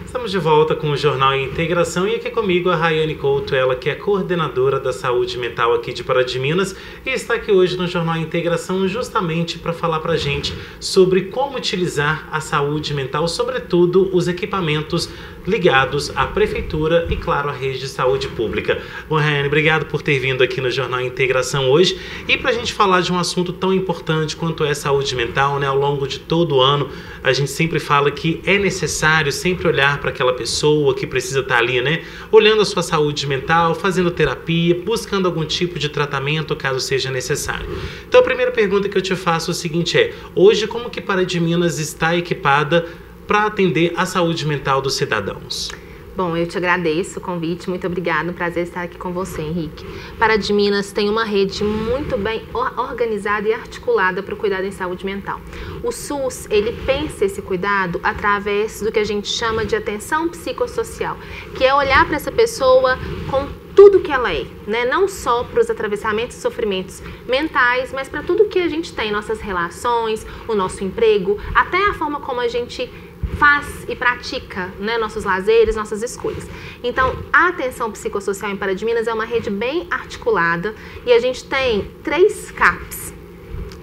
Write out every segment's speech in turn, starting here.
Estamos de volta com o Jornal Integração e aqui comigo a Rayane Couto, ela que é coordenadora da saúde mental aqui de Pará de Minas e está aqui hoje no Jornal Integração justamente para falar para a gente sobre como utilizar a saúde mental, sobretudo os equipamentos ligados à prefeitura e, claro, à rede de saúde pública. Bom, Rayane, obrigado por ter vindo aqui no Jornal Integração hoje e para a gente falar de um assunto tão importante quanto é saúde mental, né? Ao longo de todo o ano a gente sempre fala que é necessário sempre olhar para aquela pessoa que precisa estar ali, né? Olhando a sua saúde mental, fazendo terapia, buscando algum tipo de tratamento caso seja necessário. Então a primeira pergunta que eu te faço é o seguinte: hoje como que Pará de Minas está equipada para atender a saúde mental dos cidadãos? Bom, eu te agradeço o convite, muito obrigada, um prazer estar aqui com você, Henrique. Pará de Minas tem uma rede muito bem organizada e articulada para o cuidado em saúde mental. O SUS, ele pensa esse cuidado através do que a gente chama de atenção psicossocial, que é olhar para essa pessoa com tudo que ela é, né? Não só para os atravessamentos e sofrimentos mentais, mas para tudo que a gente tem, nossas relações, o nosso emprego, até a forma como a gente faz e pratica, né, nossos lazeres, nossas escolhas. Então, a atenção psicossocial em Pará de Minas é uma rede bem articulada e a gente tem 3 CAPs.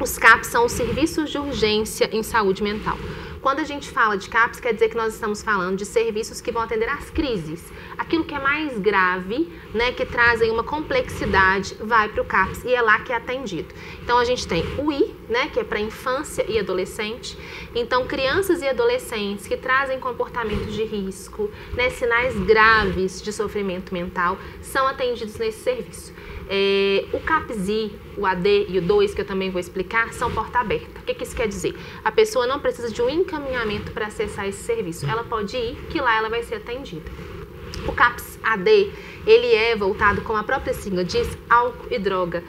Os CAPs são os serviços de urgência em saúde mental. Quando a gente fala de CAPs, quer dizer que nós estamos falando de serviços que vão atender às crises. Aquilo que é mais grave, né, que trazem uma complexidade, vai para o CAPs e é lá que é atendido. Então, a gente tem o I, né, que é para infância e adolescente. Então, crianças e adolescentes que trazem comportamentos de risco, né, sinais graves de sofrimento mental, são atendidos nesse serviço. O CAPS-I, o AD e o 2, que eu também vou explicar, são porta aberta. O que isso quer dizer? A pessoa não precisa de um encaminhamento para acessar esse serviço. Ela pode ir, que lá ela vai ser atendida. O CAPS-AD, ele é voltado, como a própria sigla diz, álcool e droga.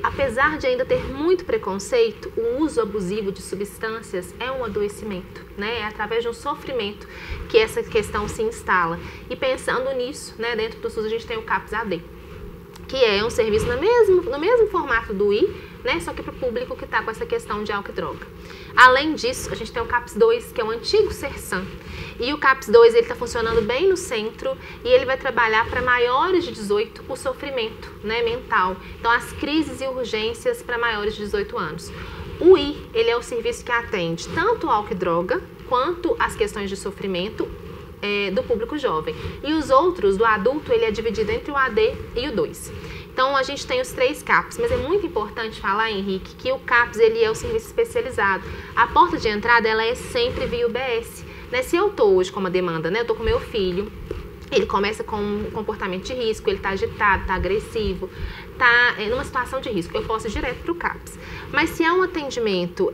Apesar de ainda ter muito preconceito, o uso abusivo de substâncias é um adoecimento, né? É através de um sofrimento que essa questão se instala. E pensando nisso, né, dentro do SUS a gente tem o CAPS-AD, que é um serviço no mesmo formato do I, né, só que para o público que está com essa questão de álcool e droga. Além disso, a gente tem o CAPS-2, que é o antigo Sersan. E o CAPS-2 ele está funcionando bem no centro e ele vai trabalhar para maiores de 18 o sofrimento, né, mental. Então, as crises e urgências para maiores de 18 anos. O I, ele é o serviço que atende tanto o álcool e droga quanto as questões de sofrimento do público jovem. E os outros, do adulto, ele é dividido entre o AD e o 2. Então, a gente tem os 3 CAPs, mas é muito importante falar, Henrique, que o CAPS ele é o serviço especializado. A porta de entrada ela é sempre via UBS. Né? Se eu estou hoje com uma demanda, né? Eu estou com meu filho, ele começa com um comportamento de risco, ele está agitado, está agressivo, está numa situação de risco, eu posso ir direto para o CAPS. Mas se é um atendimento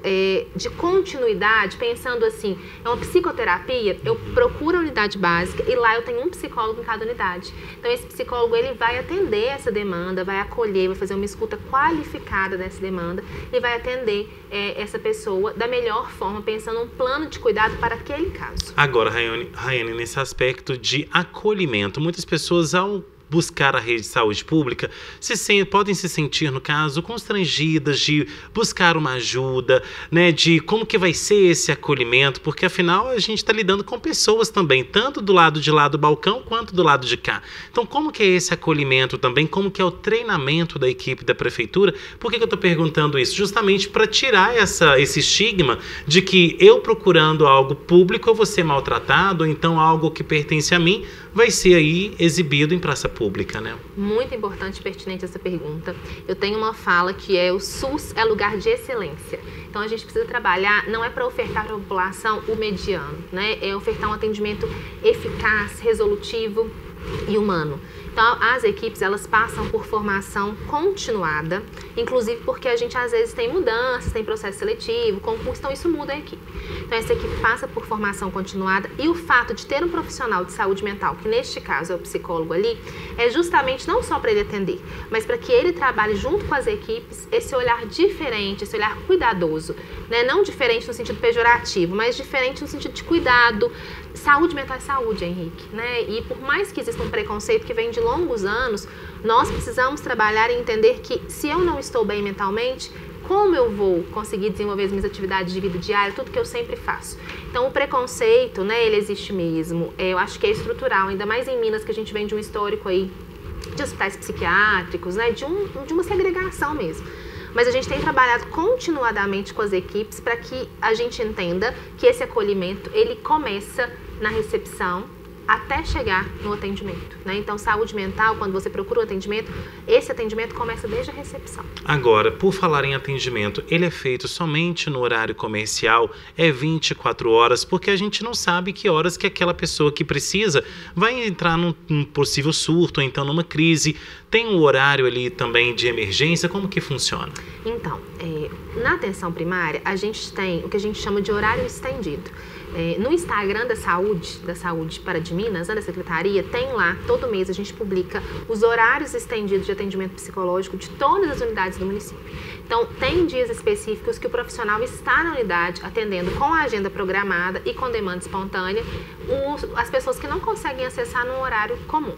de continuidade, pensando assim, é uma psicoterapia, eu procuro a unidade básica e lá eu tenho um psicólogo em cada unidade. Então esse psicólogo ele vai atender essa demanda, vai acolher, vai fazer uma escuta qualificada dessa demanda e vai atender essa pessoa da melhor forma, pensando um plano de cuidado para aquele caso. Agora, Rayane, nesse aspecto de acolhimento, muitas pessoas ao buscar a rede de saúde pública podem se sentir, no caso, constrangidas de buscar uma ajuda, né, de como que vai ser esse acolhimento, porque afinal a gente está lidando com pessoas também, tanto do lado de lá do balcão quanto do lado de cá. Então, como que é esse acolhimento também, como que é o treinamento da equipe da prefeitura? Por que eu estou perguntando isso? Justamente para tirar esse estigma de que eu procurando algo público eu vou ser maltratado, ou então algo que pertence a mim vai ser aí exibido em praça pública, né? Muito importante e pertinente essa pergunta. Eu tenho uma fala que é: o SUS é lugar de excelência. Então a gente precisa trabalhar, não é para ofertar para a população o mediano, né? É ofertar um atendimento eficaz, resolutivo e humano. Então, as equipes, elas passam por formação continuada, inclusive porque a gente, às vezes, tem mudanças, tem processo seletivo, concurso, então isso muda a equipe. Então, essa equipe passa por formação continuada e o fato de ter um profissional de saúde mental, que neste caso é o psicólogo ali, é justamente não só para ele atender, mas para que ele trabalhe junto com as equipes esse olhar diferente, esse olhar cuidadoso, né? Não diferente no sentido pejorativo, mas diferente no sentido de cuidado. Saúde mental é saúde, Henrique, né? E por mais que exista um preconceito que vem de longos anos, nós precisamos trabalhar e entender que se eu não estou bem mentalmente, como eu vou conseguir desenvolver as minhas atividades de vida diária, tudo que eu sempre faço. Então, o preconceito, né, ele existe mesmo. Eu acho que é estrutural, ainda mais em Minas, que a gente vem de um histórico aí de hospitais psiquiátricos, né, de uma segregação mesmo. Mas a gente tem trabalhado continuadamente com as equipes para que a gente entenda que esse acolhimento, ele começa na recepção até chegar no atendimento, né? Então, saúde mental, quando você procura o atendimento, esse atendimento começa desde a recepção. Agora, por falar em atendimento, ele é feito somente no horário comercial, é 24 horas, porque a gente não sabe que horas que aquela pessoa que precisa vai entrar num possível surto, ou então numa crise. Tem um horário ali também de emergência, como que funciona? Então, na atenção primária, a gente tem o que a gente chama de horário estendido. No Instagram da Saúde para de Minas, né, da Secretaria, tem lá, todo mês a gente publica os horários estendidos de atendimento psicológico de todas as unidades do município. Então, tem dias específicos que o profissional está na unidade atendendo com a agenda programada e com demanda espontânea as pessoas que não conseguem acessar no horário comum.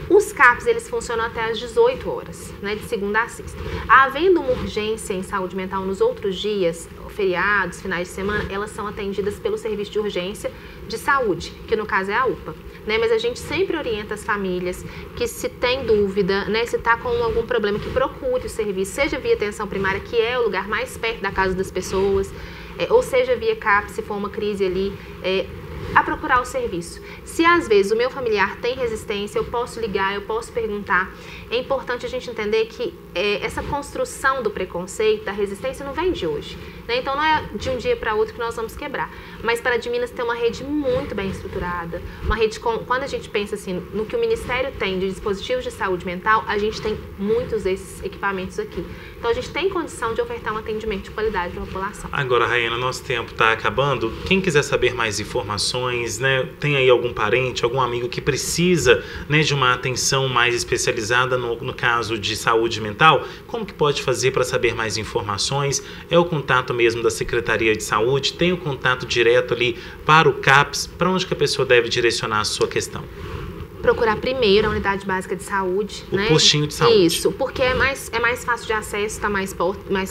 Os CAPs, eles funcionam até às 18 horas, né, de segunda a sexta. Havendo uma urgência em saúde mental nos outros dias, feriados, finais de semana, elas são atendidas pelo serviço de urgência de saúde, que no caso é a UPA, né? Mas a gente sempre orienta as famílias que, se tem dúvida, né, se está com algum problema, que procure o serviço, seja via atenção primária, que é o lugar mais perto da casa das pessoas, ou seja via CAP, se for uma crise ali, a procurar o serviço. Se às vezes o meu familiar tem resistência, eu posso ligar, eu posso perguntar. É importante a gente entender que essa construção do preconceito, da resistência, não vem de hoje, né? Então não é de um dia para outro que nós vamos quebrar. Mas para de Minas tem uma rede muito bem estruturada, uma rede quando a gente pensa assim, no que o Ministério tem de dispositivos de saúde mental, a gente tem muitos desses equipamentos aqui. Então a gente tem condição de ofertar um atendimento de qualidade para a população. Agora, Rayana, nosso tempo está acabando. Quem quiser saber mais informações, né, tem aí algum parente, algum amigo que precisa, né, de uma atenção mais especializada no caso de saúde mental, como que pode fazer para saber mais informações? É o contato mesmo da Secretaria de Saúde? Tem o contato direto ali para o CAPS? Para onde que a pessoa deve direcionar a sua questão? Procurar primeiro a unidade básica de saúde, o né? Postinho de saúde. Isso, porque é mais fácil de acesso, está mais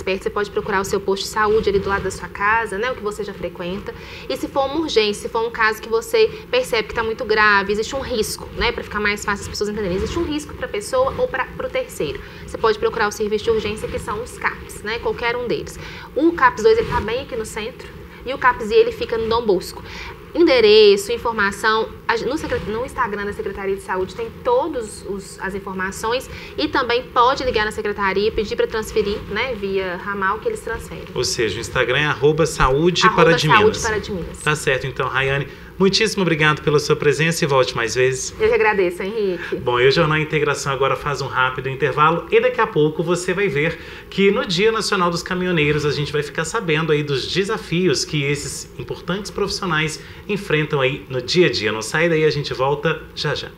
perto, você pode procurar o seu posto de saúde ali do lado da sua casa, né? O que você já frequenta. E se for uma urgência, se for um caso que você percebe que está muito grave, existe um risco, né? Para ficar mais fácil as pessoas entenderem, existe um risco para a pessoa ou para o terceiro. Você pode procurar o serviço de urgência, que são os CAPs, né? Qualquer um deles. O CAPS 2, ele está bem aqui no centro, e o CAPS ele fica no Dom Bosco. Endereço, informação, no Instagram da Secretaria de Saúde tem todas as informações, e também pode ligar na Secretaria e pedir para transferir, né, via ramal, que eles transferem. Ou seja, o Instagram é @saúde para de Minas. Para de Minas. Tá certo, então, Rayane, muitíssimo obrigado pela sua presença e volte mais vezes. Eu que agradeço, Henrique. Bom, e o Jornal Integração agora faz um rápido intervalo e daqui a pouco você vai ver que no Dia Nacional dos Caminhoneiros a gente vai ficar sabendo aí dos desafios que esses importantes profissionais enfrentam aí no dia a dia. Não sai daí, a gente volta já já.